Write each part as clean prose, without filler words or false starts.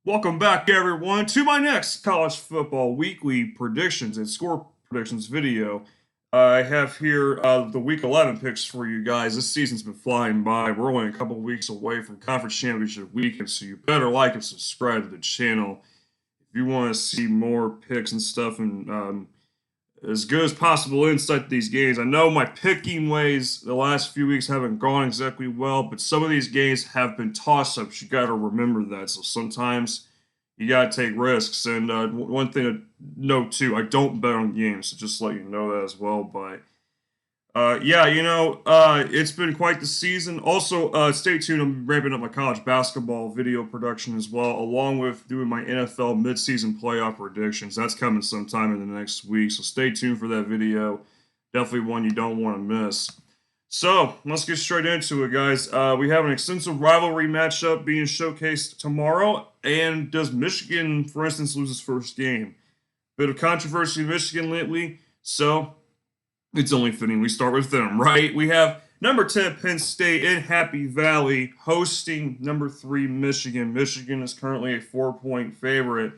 Welcome back, everyone, to my next college football weekly predictions and score predictions video. I have here the Week 11 picks for you guys. This season's been flying by. We're only a couple weeks away from Conference Championship Weekend, so you better like and subscribe to the channel if you want to see more picks and stuff and as good as possible insight to these games. I know my picking ways the last few weeks haven't gone exactly well, but some of these games have been toss-ups. You got to remember that. So sometimes you got to take risks. And one thing to note too, I don't bet on games, so just let you know that as well. But it's been quite the season. Also, stay tuned. I'm ramping up my college basketball video production as well, along with doing my NFL midseason playoff predictions. That's coming sometime in the next week, so stay tuned for that video. Definitely one you don't want to miss. So, let's get straight into it, guys. We have an extensive rivalry matchup being showcased tomorrow. And does Michigan, for instance, lose its first game? Bit of controversy in Michigan lately, so it's only fitting we start with them, right? We have number 10 Penn State in Happy Valley hosting number 3 Michigan. Michigan is currently a 4-point favorite.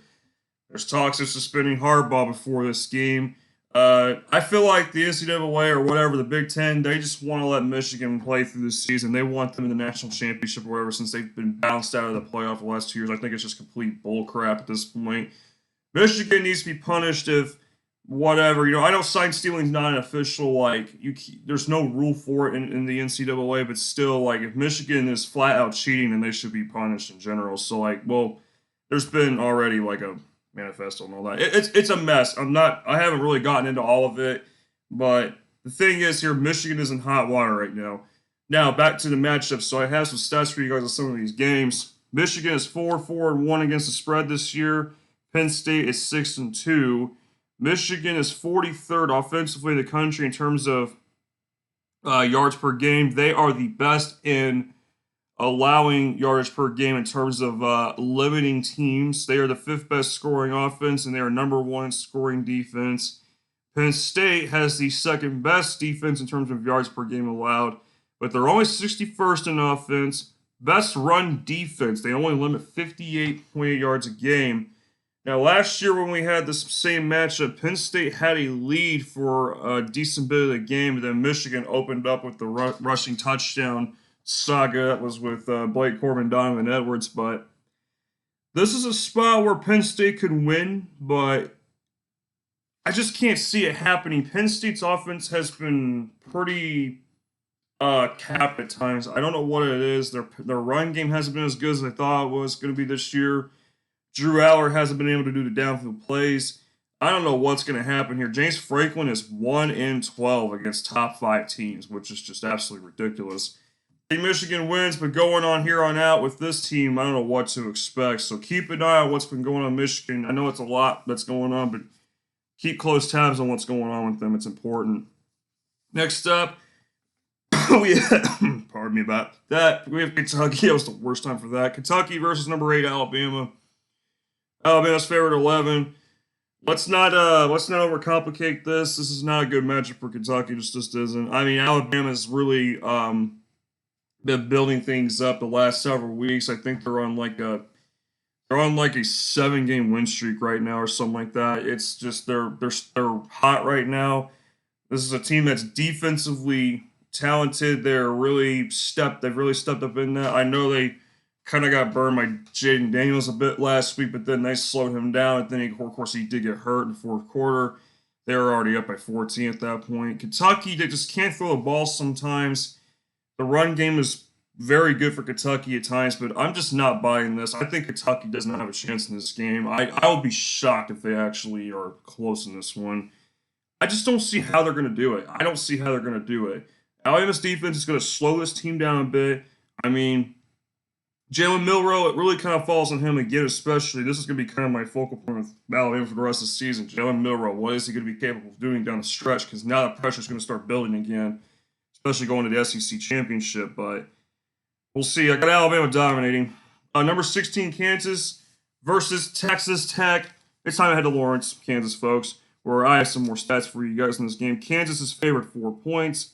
There's talks of suspending Harbaugh before this game. I feel like the NCAA or whatever, the Big Ten, they just want to let Michigan play through this season. They want them in the national championship or whatever since they've been bounced out of the playoff the last 2 years. I think it's just complete bullcrap at this point. Michigan needs to be punished if whatever. I know sign stealing is not an official, there's no rule for it in the NCAA, but still, if Michigan is flat out cheating, then they should be punished in general. So, there's been already, a manifesto and all that. It's a mess. I haven't really gotten into all of it, but the thing is here, Michigan is in hot water right now. Now, back to the matchup. So I have some stats for you guys on some of these games. Michigan is 4-1 against the spread this year. Penn State is 6-2. Michigan is 43rd offensively in the country in terms of yards per game. They are the best in allowing yardage per game in terms of limiting teams. They are the 5th best scoring offense, and they are number 1 in scoring defense. Penn State has the 2nd best defense in terms of yards per game allowed, but they're only 61st in offense. Best run defense. They only limit 58.8 yards a game. Now, last year when we had this same matchup, Penn State had a lead for a decent bit of the game, but then Michigan opened up with the rushing touchdown saga that was with Blake Corbin, Donovan Edwards. But this is a spot where Penn State could win, but I just can't see it happening. Penn State's offense has been pretty capped at times. I don't know what it is. Their run game hasn't been as good as I thought it was going to be this year. Drew Aller hasn't been able to do the downfield plays. I don't know what's going to happen here. James Franklin is 1-12 against top 5 teams, which is just absolutely ridiculous. Michigan wins, but going on here on out with this team, I don't know what to expect. So keep an eye on what's been going on in Michigan. I know it's a lot that's going on, but keep close tabs on what's going on with them. It's important. Next up, pardon me about that. We have Kentucky. That was the worst time for that. Kentucky versus number 8 Alabama. Alabama's favored 11. Let's not overcomplicate this. This is not a good matchup for Kentucky. Just isn't. I mean, Alabama's really been building things up the last several weeks. I think they're on a 7-game win streak right now or something like that. It's just they're hot right now. This is a team that's defensively talented. They've really stepped up in that. I know they kind of got burned by Jaden Daniels a bit last week, but then they slowed him down. And then, of course, he did get hurt in the 4th quarter. They were already up by 14 at that point. Kentucky, they just can't throw the ball sometimes. The run game is very good for Kentucky at times, but I'm just not buying this. I think Kentucky does not have a chance in this game. I will be shocked if they actually are close in this one. I just don't see how they're going to do it. I don't see how they're going to do it. Alabama's defense is going to slow this team down a bit. I mean, Jalen Milroe, it really kind of falls on him again, especially. This is going to be kind of my focal point with Alabama for the rest of the season. Jalen Milroe, what is he going to be capable of doing down the stretch? Because now the pressure is going to start building again, especially going to the SEC championship. But we'll see. I got Alabama dominating. Number 16, Kansas versus Texas Tech. It's time to head to Lawrence, Kansas, folks, where I have some more stats for you guys in this game. Kansas is favored 4 points.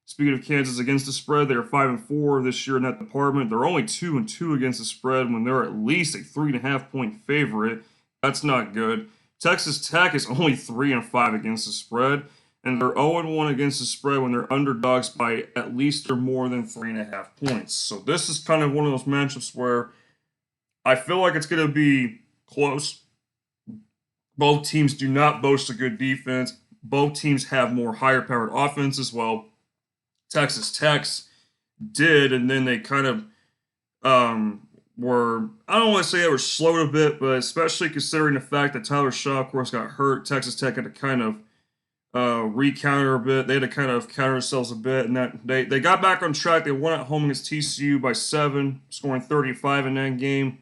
Speaking of Kansas against the spread, they are 5-4 this year in that department. They're only 2-2 against the spread when they're at least a 3.5-point favorite. That's not good. Texas Tech is only 3-5 against the spread, and they're 0-1 against the spread when they're underdogs by at least or more than 3.5 points. So this is kind of one of those matchups where I feel like it's going to be close. Both teams do not boast a good defense. Both teams have more higher-powered offenses. Well, Texas Tech's did, and then they kind of were, I don't want to say they were slowed a bit, but especially considering the fact that Tyler Shaw, of course, got hurt, Texas Tech had to kind of re-counter a bit. They had to kind of counter themselves a bit, and that they got back on track. They won at home against TCU by 7, scoring 35 in that game.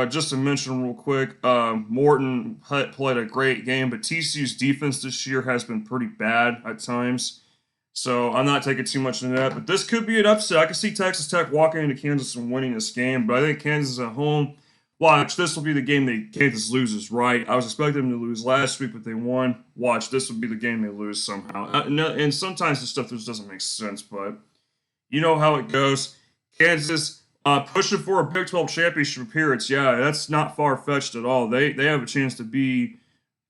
Just to mention real quick, Morton played a great game, but TCU's defense this year has been pretty bad at times. So I'm not taking too much into that, but this could be an upset. I can see Texas Tech walking into Kansas and winning this game, but I think Kansas at home. Watch, this will be the game that Kansas loses, right? I was expecting them to lose last week, but they won. Watch, this will be the game they lose somehow. And sometimes the stuff just doesn't make sense, but you know how it goes. Kansas pushing for a Big 12 championship appearance. Yeah, that's not far-fetched at all. They have a chance to be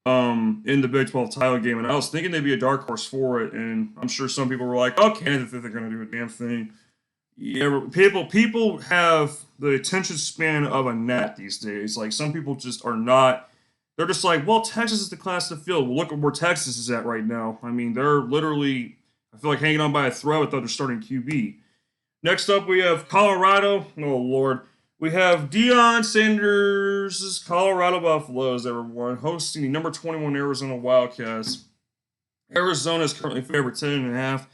in the Big 12 title game, and I was thinking they'd be a dark horse for it, and I'm sure some people were like, oh, Kansas think they're going to do a damn thing. Yeah, people have the attention span of a gnat these days. Like, some people just are not, they're just like, well, Texas is the class of the field. Well, look at where Texas is at right now. I mean, they're literally, I feel like hanging on by a thread without their starting QB. Next up, we have Colorado. Oh, Lord. We have Deion Sanders' Colorado Buffaloes, everyone, hosting the number 21 Arizona Wildcats. Arizona is currently favored 10.5.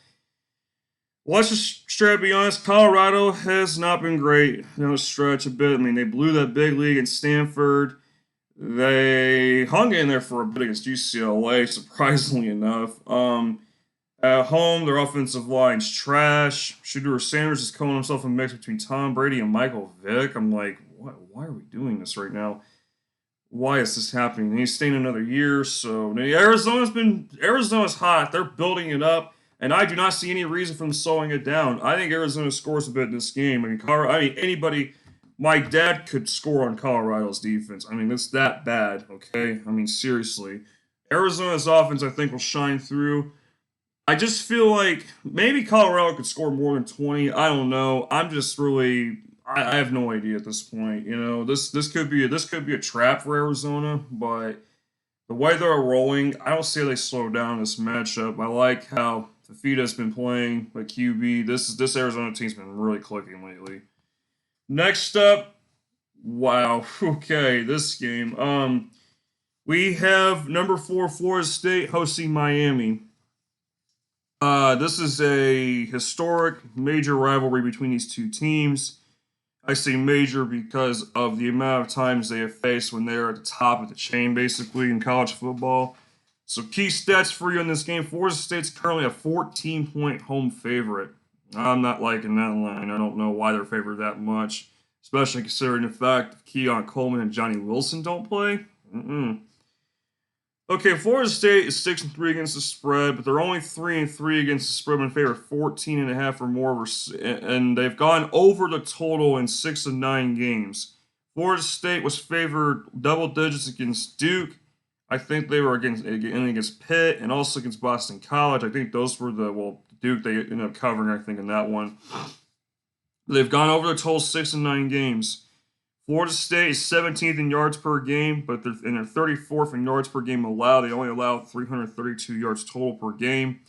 Let's just straight up be honest, Colorado has not been great down the stretch a bit. I mean, they blew that big lead in Stanford. They hung in there for a bit against UCLA, surprisingly enough. At home, their offensive line's trash. Shedeur Sanders is calling himself a mix between Tom Brady and Michael Vick. I'm like, what? Why are we doing this right now? Why is this happening? And he's staying another year. So Arizona's hot. They're building it up, and I do not see any reason for them slowing it down. I think Arizona scores a bit in this game. I mean, anybody. My dad could score on Colorado's defense. I mean, it's that bad. Okay. I mean, seriously, Arizona's offense, I think, will shine through. I just feel like maybe Colorado could score more than 20. I don't know. I'm just really I have no idea at this point. You know, this could be a trap for Arizona, but the way they're rolling, I don't see how they slow down this matchup. I like how Fafita's been playing like QB. This Arizona team's been really clicking lately. Next up, wow. Okay, this game. We have number 4 Florida State hosting Miami. This is a historic major rivalry between these two teams. I say major because of the amount of times they have faced when they're at the top of the chain, basically, in college football. So key stats for you in this game. Florida State's currently a 14-point home favorite. I'm not liking that line. I don't know why they're favored that much, especially considering the fact that Keon Coleman and Johnny Wilson don't play. Okay, Florida State is 6-3 against the spread, but they're only 3-3 against the spread in favor of 14.5 or more, and they've gone over the total in 6 of 9 games. Florida State was favored double digits against Duke. I think they were against Pitt and also against Boston College. I think those were Duke they ended up covering, I think, in that one. They've gone over the total 6 of 9 games. Florida State is 17th in yards per game, but they're 34th in yards per game allowed. They only allow 332 yards total per game.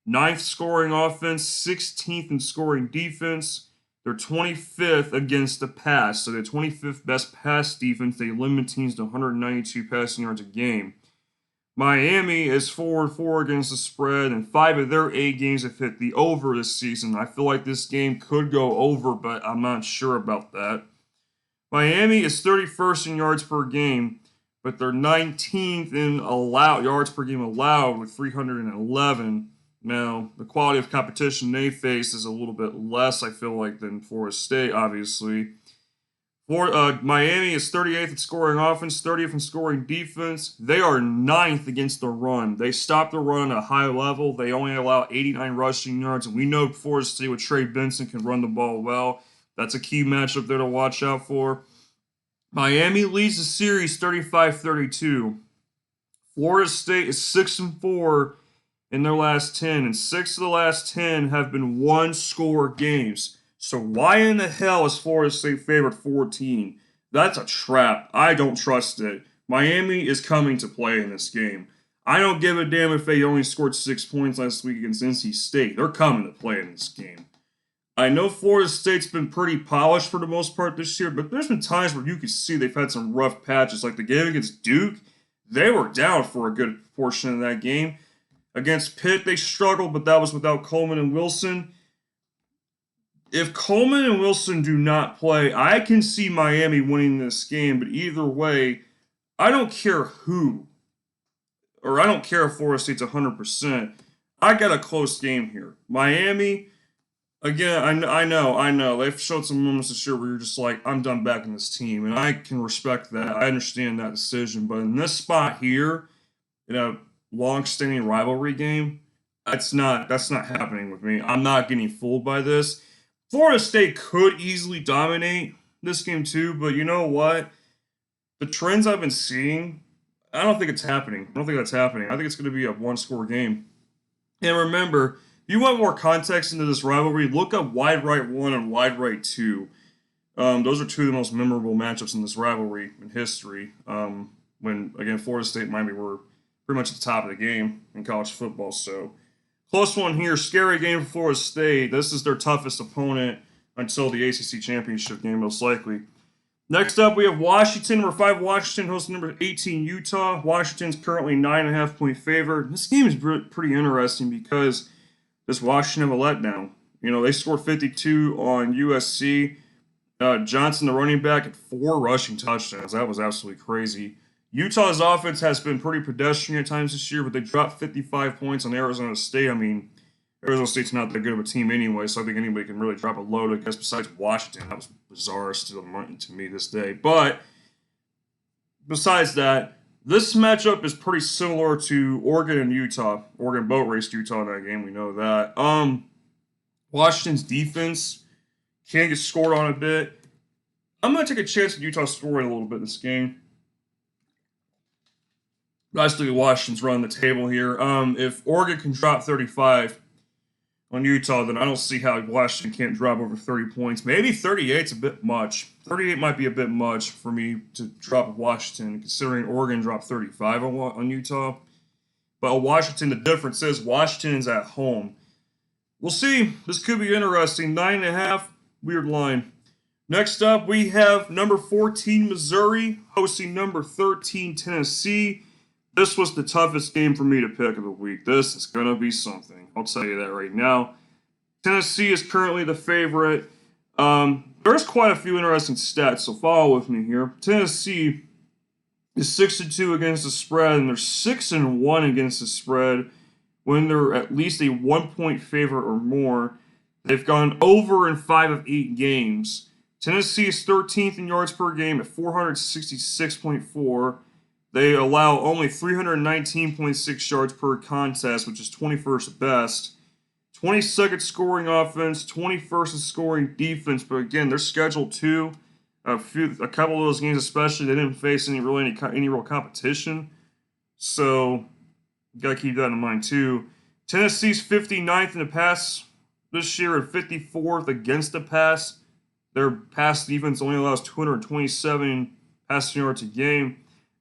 9th scoring offense, 16th in scoring defense. They're 25th against the pass, so they're 25th best pass defense. They limit teams to 192 passing yards a game. Miami is 4-4 against the spread, and 5 of their 8 games have hit the over this season. I feel like this game could go over, but I'm not sure about that. Miami is 31st in yards per game, but they're 19th in yards per game allowed with 311. Now, the quality of competition they face is a little bit less, I feel like, than Florida State, obviously. Miami is 38th in scoring offense, 30th in scoring defense. They are 9th against the run. They stop the run at a high level. They only allow 89 rushing yards, and we know Florida State with Trey Benson can run the ball well. That's a key matchup there to watch out for. Miami leads the series 35-32. Florida State is 6-4 in their last 10, and 6 of the last 10 have been one-score games. So why in the hell is Florida State favored 14? That's a trap. I don't trust it. Miami is coming to play in this game. I don't give a damn if they only scored 6 points last week against NC State. They're coming to play in this game. I know Florida State's been pretty polished for the most part this year, but there's been times where you can see they've had some rough patches. Like the game against Duke, they were down for a good portion of that game. Against Pitt, they struggled, but that was without Coleman and Wilson. If Coleman and Wilson do not play, I can see Miami winning this game, but either way, I don't care who, or I don't care if Florida State's 100%. I got a close game here. Miami, again, I know. They've showed some moments this year where you're just like, I'm done backing this team, and I can respect that. I understand that decision, but in this spot here, in a long-standing rivalry game, that's not happening with me. I'm not getting fooled by this. Florida State could easily dominate this game too, but you know what? The trends I've been seeing, I don't think it's happening. I don't think that's happening. I think it's going to be a one-score game. And remember, if you want more context into this rivalry, look up Wide Right 1 and Wide Right 2. Those are two of the most memorable matchups in this rivalry in history. When, again, Florida State and Miami were pretty much at the top of the game in college football. So, close one here. Scary game for Florida State. This is their toughest opponent until the ACC championship game, most likely. Next up, we have Washington. Number 5, Washington hosting number 18, Utah. Washington's currently 9.5-point favorite. This game is pretty interesting because this Washington have a letdown. You know, they scored 52 on USC. Johnson, the running back, had 4 rushing touchdowns. That was absolutely crazy. Utah's offense has been pretty pedestrian at times this year, but they dropped 55 points on Arizona State. I mean, Arizona State's not that good of a team anyway, so I think anybody can really drop a load, I guess, besides Washington. That was bizarre still to me this day. But besides that, this matchup is pretty similar to Oregon and Utah. Oregon boat raced Utah in that game, we know that. Washington's defense can get scored on a bit. I'm going to take a chance at Utah scoring a little bit in this game. I still think Washington's running the table here. If Oregon can drop 35 on Utah, then I don't see how Washington can't drop over 30 points. Maybe 38's a bit much. 38 might be a bit much for me to drop Washington, considering Oregon dropped 35 on Utah. But Washington, the difference is Washington's at home. We'll see. This could be interesting. 9.5, weird line. Next up, we have number 14, Missouri, hosting number 13, Tennessee. This was the toughest game for me to pick of the week. This is going to be something. I'll tell you that right now. Tennessee is currently the favorite. There's quite a few interesting stats, so follow with me here. Tennessee is 6-2 against the spread, and they're 6-1 against the spread when they're at least a 1-point favorite or more. They've gone over in 5 of 8 games. Tennessee is 13th in yards per game at 466.4. They allow only 319.6 yards per contest, which is 21st best. 22nd scoring offense, 21st in scoring defense. But again, they're scheduled to a couple of those games, especially they didn't face any real competition. So you got to keep that in mind too. Tennessee's 59th in the pass this year and 54th against the pass. Their pass defense only allows 227 passing yards a game.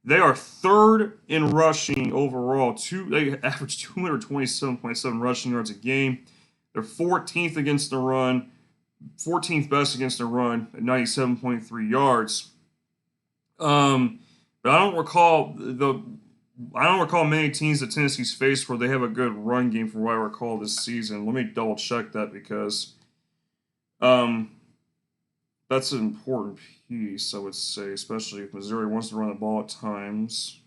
They are 3rd in rushing overall. They average 227.7 rushing yards a game. They're 14th against the run, 14th best against the run at 97.3 yards. But I don't recall many teams that Tennessee's faced where they have a good run game from what I recall this season. Let me double check that because that's an important piece, I would say, especially if Missouri wants to run the ball at times.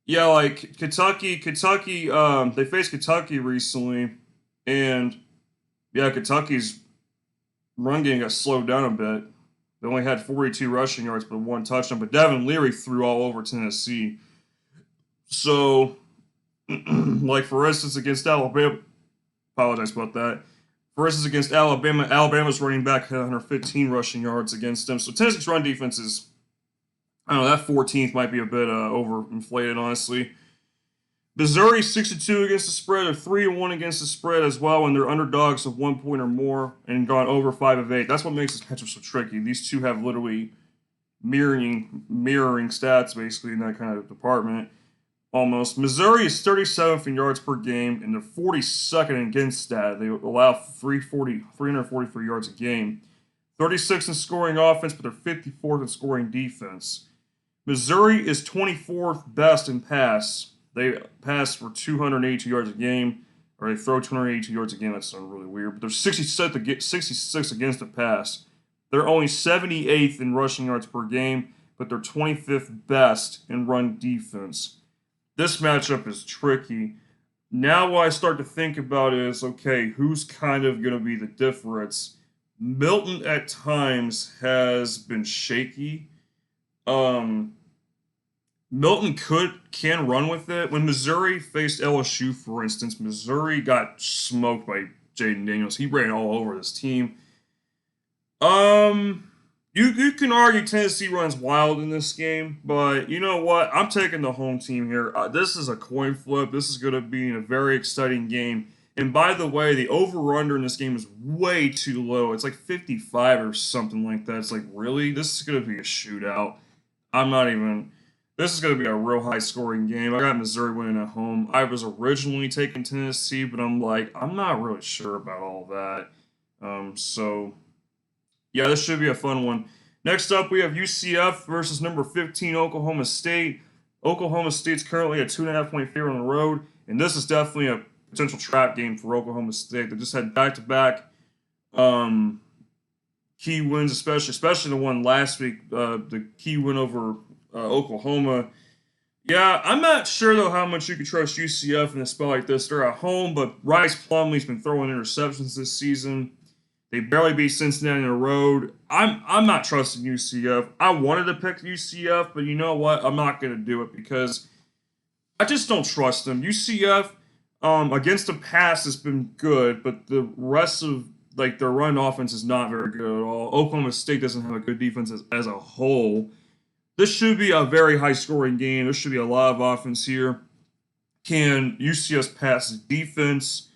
Yeah, like Kentucky, they faced Kentucky recently, and yeah, Kentucky's run game got slowed down a bit. They only had 42 rushing yards, but 1 touchdown. But Devin Leary threw all over Tennessee. So, like for instance, against Alabama, apologize about that. For instance, against Alabama, Alabama's running back had 115 rushing yards against them. So Tennessee's run defense is, I don't know, that 14th might be a bit overinflated, honestly. Missouri 6-2 against the spread, or 3-1 against the spread as well, and they're underdogs of 1 point or more and gone over 5 of 8. That's what makes this matchup so tricky. These two have literally mirroring stats basically in that kind of department. Almost. Missouri is 37th in yards per game, and they're 42nd against stat. They allow 343 yards a game. 36th in scoring offense, but they're 54th in scoring defense. Missouri is 24th best in pass. They pass for 282 yards a game, or they throw 282 yards a game. That sounds really weird, but they're 66th against the pass. They're only 78th in rushing yards per game, but they're 25th best in run defense. This matchup is tricky. Now what I start to think about is, okay, who's kind of going to be the difference? Milton at times has been shaky. Milton can run with it. When Missouri faced LSU, for instance, Missouri got smoked by Jayden Daniels. He ran all over this team. You can argue Tennessee runs wild in this game, but you know what? I'm taking the home team here. This is a coin flip. This is going to be a very exciting game. And by the way, the over-under in this game is way too low. It's like 55 or something like that. It's like, really? This is going to be a shootout. This is going to be a real high-scoring game. I got Missouri winning at home. I was originally taking Tennessee, but I'm not really sure about all that. Yeah, this should be a fun one. Next up, we have UCF versus number 15, Oklahoma State. Oklahoma State's currently a 2.5-point favorite on the road, and this is definitely a potential trap game for Oklahoma State. They just had back-to-back key wins, especially the one last week, the key win over Oklahoma. Yeah, I'm not sure, though, how much you can trust UCF in a spell like this. They're at home, but Rice Plumlee's been throwing interceptions this season. They barely beat Cincinnati on the road. I'm not trusting UCF. I wanted to pick UCF, but you know what? I'm not going to do it because I just don't trust them. UCF against the pass has been good, but the rest of their run offense is not very good at all. Oklahoma State doesn't have a good defense as a whole. This should be a very high-scoring game. There should be a lot of offense here. Can UCF's pass defense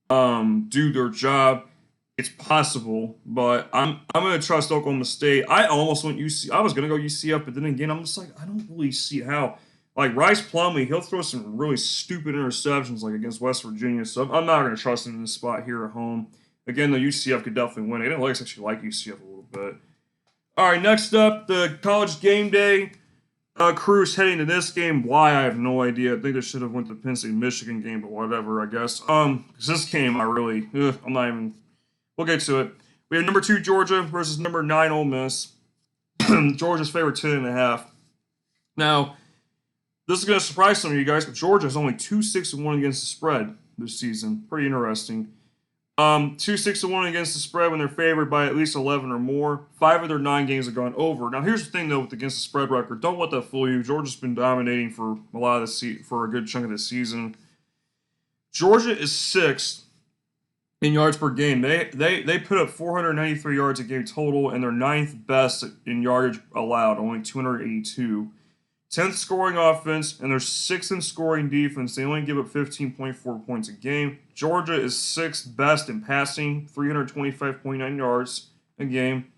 do their job? It's possible, but I'm going to trust Oklahoma State. I almost went UCF. I was going to go UCF, but then again, I'm just like, I don't really see how. Like, Rice Plumlee, he'll throw some really stupid interceptions, like against West Virginia, so I'm not going to trust him in this spot here at home. Again, the UCF could definitely win. I didn't actually like UCF a little bit. All right, next up, the College Game Day crew is heading to this game. Why, I have no idea. I think they should have went to the Penn State-Michigan game, but whatever, I guess. Because this game, I'm not even... We'll get to it. We have number 2 Georgia versus number 9 Ole Miss. Georgia's favored 10.5. Now, this is going to surprise some of you guys, but Georgia is only 2-6-1 against the spread this season. Pretty interesting. 2-6-1 against the spread when they're favored by at least 11 or more. 5 of their 9 games have gone over. Now, here's the thing though with against the spread record. Don't let that fool you. Georgia's been dominating for a good chunk of the season. Georgia is 6th in yards per game. They put up 493 yards a game total, and they're 9th best in yardage allowed, only 282. 10th scoring offense, and they're 6th in scoring defense. They only give up 15.4 points a game. Georgia is 6th best in passing, 325.9 yards a game.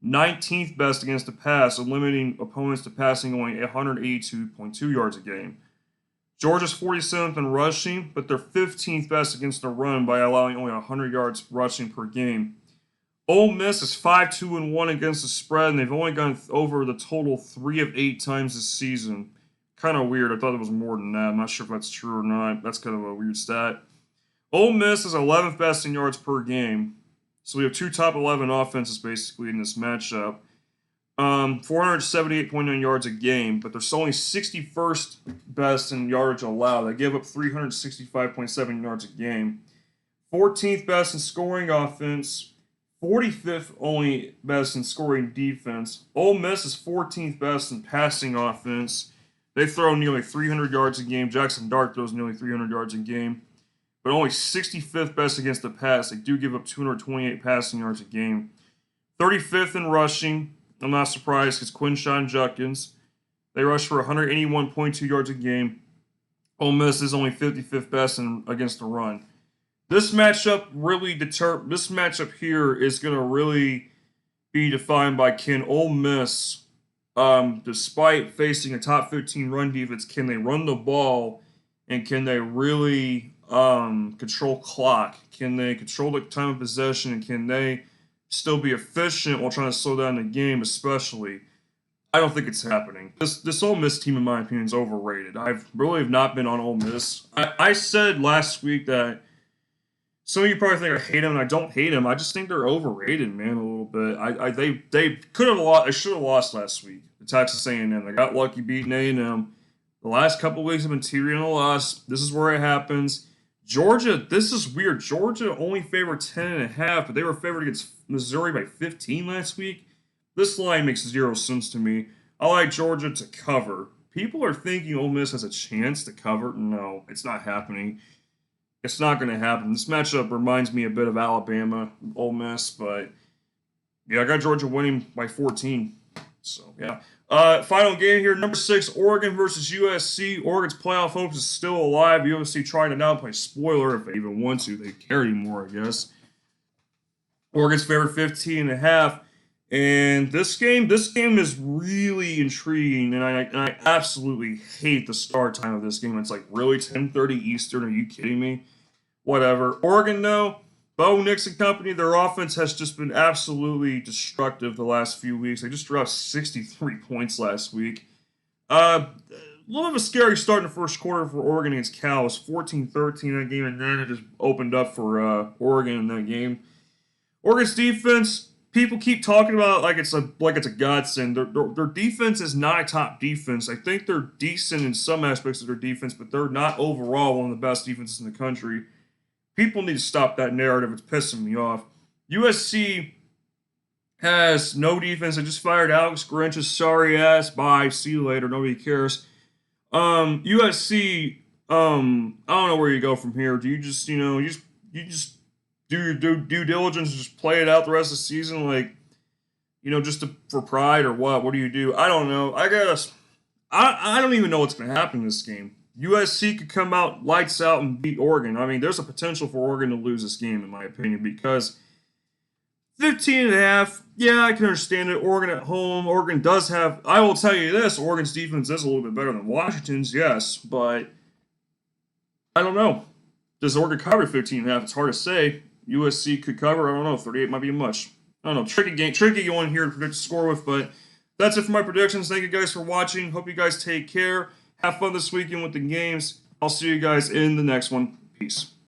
19th best against the pass, limiting opponents to passing only 182.2 yards a game. Georgia's 47th in rushing, but they're 15th best against the run by allowing only 100 yards rushing per game. Ole Miss is 5-2-1 against the spread, and they've only gone over the total 3 of 8 times this season. Kind of weird. I thought it was more than that. I'm not sure if that's true or not. That's kind of a weird stat. Ole Miss is 11th best in yards per game. So we have 2 top 11 offenses basically in this matchup. 478.9 yards a game, but they're only 61st best in yardage allowed. They give up 365.7 yards a game. 14th best in scoring offense, 45th only best in scoring defense. Ole Miss is 14th best in passing offense. They throw nearly 300 yards a game. Jackson Dart throws nearly 300 yards a game, but only 65th best against the pass. They do give up 228 passing yards a game. 35th in rushing. I'm not surprised because Quinshon Judkins. They rush for 181.2 yards a game. Ole Miss is only 55th best against the run. This matchup here is going to really be defined by can Ole Miss, despite facing a top 15 run defense, can they run the ball and can they really control clock? Can they control the time of possession and can they still be efficient while trying to slow down the game, especially? I don't think it's happening. This Ole Miss team, in my opinion, is overrated. I've really have not been on Ole Miss. I said last week that some of you probably think I hate them, and I don't hate them. I just think they're overrated, man, a little bit. They could have lost. They should have lost last week. The Texas A&M. They got lucky beating A&M. The last couple of weeks have been teetering on a loss. This is where it happens. Georgia. This is weird. Georgia only favored 10.5, but they were favored against Missouri by 15 last week. This line makes zero sense to me. I like Georgia to cover. People are thinking Ole Miss has a chance to cover. No, it's not happening. It's not going to happen. This matchup reminds me a bit of Alabama, Ole Miss, but yeah, I got Georgia winning by 14. So, yeah. Final game here, number 6, Oregon versus USC. Oregon's playoff hopes is still alive. USC trying to now play spoiler if they even want to. They care anymore, I guess. Oregon's favored 15.5. And this game is really intriguing, and I absolutely hate the start time of this game. It's like, really, 10:30 Eastern? Are you kidding me? Whatever. Oregon, though, Bo Nix and company, their offense has just been absolutely destructive the last few weeks. They just dropped 63 points last week. A little of a scary start in the first quarter for Oregon against Cal. It was 14-13 that game, and then it just opened up for Oregon in that game. Oregon's defense, people keep talking about it like it's a godsend. Their defense is not a top defense. I think they're decent in some aspects of their defense, but they're not overall one of the best defenses in the country. People need to stop that narrative. It's pissing me off. USC has no defense. They just fired Alex Grinch's sorry ass. Bye. See you later. Nobody cares. USC, I don't know where you go from here. Do you just, you just do your due diligence and just play it out the rest of the season, like, just for pride or what? What do you do? I don't know. I don't even know what's going to happen in this game. USC could come out lights out and beat Oregon. I mean, there's a potential for Oregon to lose this game, in my opinion, because 15.5, yeah, I can understand it. Oregon at home. Oregon does have, I will tell you this, Oregon's defense is a little bit better than Washington's, yes, but I don't know. Does Oregon cover 15.5? It's hard to say. USC could cover, I don't know, 38 might be much. I don't know, tricky one here to predict the score with, but that's it for my predictions. Thank you guys for watching. Hope you guys take care. Have fun this weekend with the games. I'll see you guys in the next one. Peace.